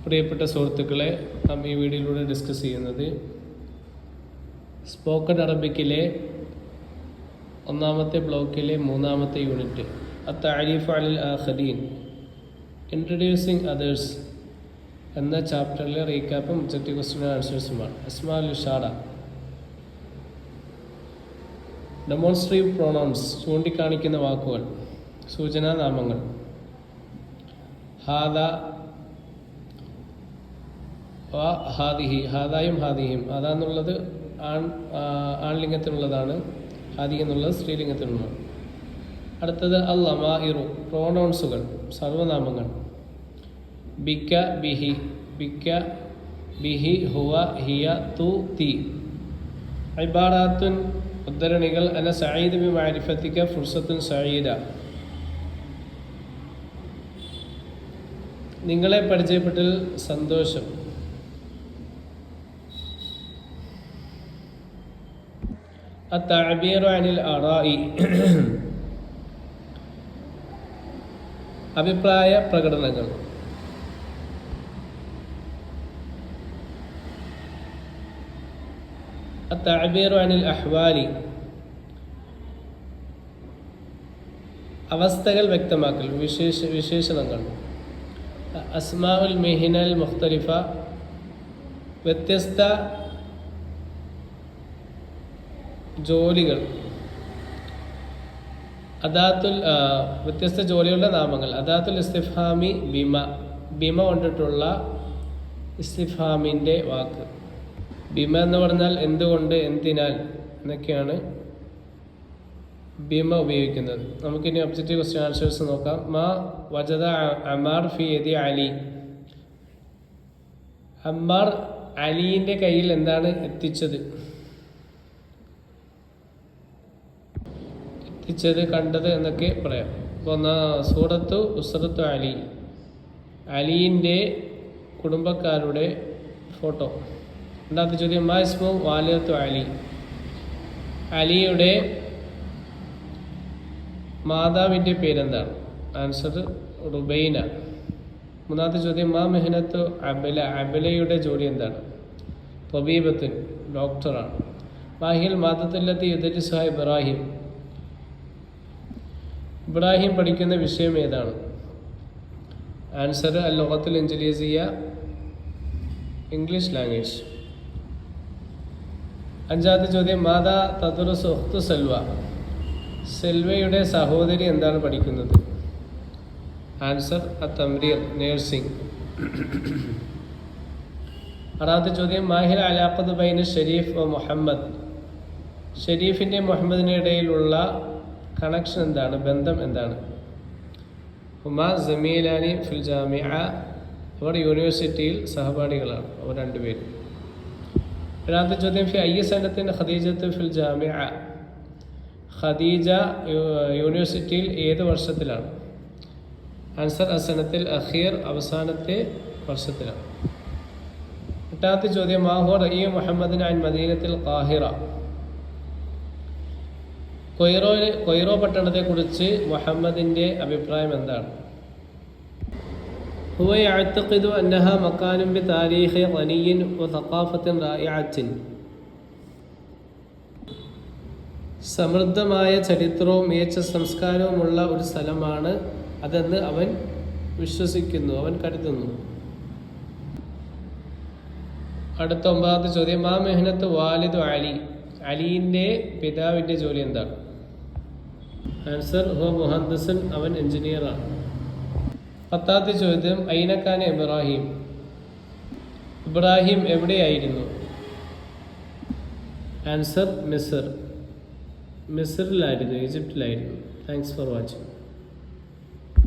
പ്രിയപ്പെട്ട സുഹൃത്തുക്കളെ, നാം ഈ വീഡിയോയിലൂടെ ഡിസ്കസ് ചെയ്യുന്നത് സ്പോക്കൺ അറബിക്കിലെ ഒന്നാമത്തെ ബ്ലോക്കിലെ മൂന്നാമത്തെ യൂണിറ്റ് അത്തഅരീഫ് അലൽ ആഖരീൻ, ഇൻട്രൊഡ്യൂസിങ് അതേഴ്സ് എന്ന ചാപ്റ്ററിലെ റീക്യാപ്പും ഒബ്ജക്റ്റീവ് ക്വസ്റ്റ്യൻ ആൻസേഴ്സുമാണ്. അസ്മാഉൽ ഇഷാറ, ഡെമോൺസ്ട്രേറ്റീവ് പ്രൊനൗൺസ് ചൂണ്ടിക്കാണിക്കുന്ന വാക്കുകൾ, സൂചനാനാമങ്ങൾ. ഹാദ ഹാദിഹി, ഹാദായും ഹാദിഹിയും. ഹാദാന്നുള്ളത് ആൺലിംഗത്തിനുള്ളതാണ്, ഹാദി എന്നുള്ളത് സ്ത്രീലിംഗത്തിനുള്ളതാണ്. അടുത്തത് അൽ ലമാഇറു, പ്രോണൗൺസുകൾ, സർവനാമങ്ങൾ. ബിക്ക ബിഹി, ബിക്ക ബിഹി, ഹുവ ഹിയ തു തി. ഇബാറാത്തുൻ, ഉദ്ധരണികൾ. അന സഈദ് ബി മഅരിഫതിക ഫുർസത്തുൻ സഈദ, നിങ്ങളെ പരിചയപ്പെട്ടതിൽ സന്തോഷം. അത്തഅബീറു അനിൽ ആറാഇ, അഭിപ്രായ പ്രകടനങ്ങൾ. അത്തഅബീറു അനിൽ അഹ്വാലി, അവസ്ഥകൾ വ്യക്തമാക്കൽ, വിശേഷണങ്ങൾ. അസ്മാഉൽ മിഹിനൽ മുഖ്തലിഫ, വ്യത്യസ്ത ജോലികൾ. അദാത്തുൽ, വ്യത്യസ്ത ജോലികളുടെ നാമങ്ങൾ. അദാത്തുൽ ഇസ്തിഫ്ഹാമി ബിമ, ബിമ കൊണ്ടിട്ടുള്ള ഇസ്തിഫ്ഹാമിൻ്റെ വാക്ക്. ബിമ എന്ന് പറഞ്ഞാൽ എന്തുകൊണ്ട്, എന്തിനാൽ എന്നൊക്കെയാണ് ബിമ ഉപയോഗിക്കുന്നത്. നമുക്കിനി ഒബ്ജക്റ്റീവ് ക്വസ്റ്റ്യൻ ആൻസേഴ്സ് നോക്കാം. മാ വജദ അമ്മാർ ഫി യദി അലി, അമ്മാർ അലീൻ്റെ കയ്യിൽ എന്താണ് എത്തിച്ചത്, കണ്ടത് എന്നൊക്കെ പറയാം. അപ്പോൾ സൂറത്തു ഉസ്റത്തു അലി, അലീൻ്റെ കുടുംബക്കാരുടെ ഫോട്ടോ. രണ്ടാമത്തെ ചോദ്യം മാ ഇസ്മു വാലിദത്തു അലി, അലിയുടെ മാതാവിൻ്റെ പേരെന്താണ്? ആൻസർ റുബൈന. മൂന്നാമത്തെ ചോദ്യം മാ മെഹനത്തു അബല, അബലയുടെ ജോലി എന്താണ്? തബീബത്തുൻ, ഡോക്ടറാണ്. മാഹിൽ മാതത്തുല്ലത്തി യുദരിസുഹ ഇബ്രാഹിം, ഇബ്രാഹിം പഠിക്കുന്ന വിഷയം ഏതാണ്? ആൻസർ അൽ ലുഗത്തുൽ ഇൻജലീസിയ, ഇംഗ്ലീഷ് ലാംഗ്വേജ്. അഞ്ചാമത്തെ ചോദ്യം മാതാ തദ്റുസു ഉഖ്തു സൽവ, സെൽവയുടെ സഹോദരി എന്താണ് പഠിക്കുന്നത്? ആൻസർ അത്തംരീർ, നേഴ്സിംഗ്. ആറാമത്തെ ചോദ്യം മാഹിൽ അലാഖത്ത് ബൈന ഷരീഫ് വ മുഹമ്മദ്, ഷരീഫിൻ്റെ മുഹമ്മദിൻ്റെ ഇടയിലുള്ള കണക്ഷൻ എന്താണ്, ബന്ധം എന്താണ്? ഹുമാ ജമീലാനി ഫിൽ ജാമിഅ, അവർ യൂണിവേഴ്സിറ്റിയിൽ സഹപാഠികളാണ്, അവർ രണ്ടുപേരും. രണ്ടാമത്തെ ചോദ്യം ഫി അയ്യ സനത്തിൻ ഖദീജത്ത് ഫിൽ ജാമിഅ, ഖദീജ യൂണിവേഴ്സിറ്റിയിൽ ഏത് വർഷത്തിലാണ്? ആൻസർ അസനത്തിൽ അഖീർ, അവസാനത്തെ വർഷത്തിലാണ്. എട്ടാമത്തെ ചോദ്യം മാഹു റഈ മുഹമ്മദിൻ അൻ മദീനത്തിൽ ഖാഹിറ, കൊയ്റോ പട്ടണത്തെക്കുറിച്ച് മുഹമ്മദിൻ്റെ അഭിപ്രായം എന്താണ്? ഹുവ യഅ്തഖിദു അന്നഹ മക്കാനും ബി താരീഖി ഖനിയ്യിൻ വ സഖാഫത്തിൻ റായിഅത്തിൻ, സമൃദ്ധമായ ചരിത്രവും മികച്ച സംസ്കാരവുമുള്ള ഒരു സ്ഥലമാണ് അതെന്ന് അവൻ വിശ്വസിക്കുന്നു, അവൻ കരുതുന്നു. അടുത്ത ഒമ്പതാമത്തെ ചോദ്യം മാ മെഹനത്ത് വാലിദു അലി, അലീൻ്റെ പിതാവിൻ്റെ ജോലി എന്താണ്? ആൻസർ ഹുവ മുഹദ്ദിസുൻ, അവൻ എഞ്ചിനീയറാണ്. പത്താമത്തെ ചോദ്യം ഐനക്കാന ഇബ്രാഹിം, ഇബ്രാഹിം എവിടെയായിരുന്നു? ആൻസർ മിസ്ർ, മിസ്റിലായിരുന്നു, ഈജിപ്തിലായിരുന്നു. Thanks for watching.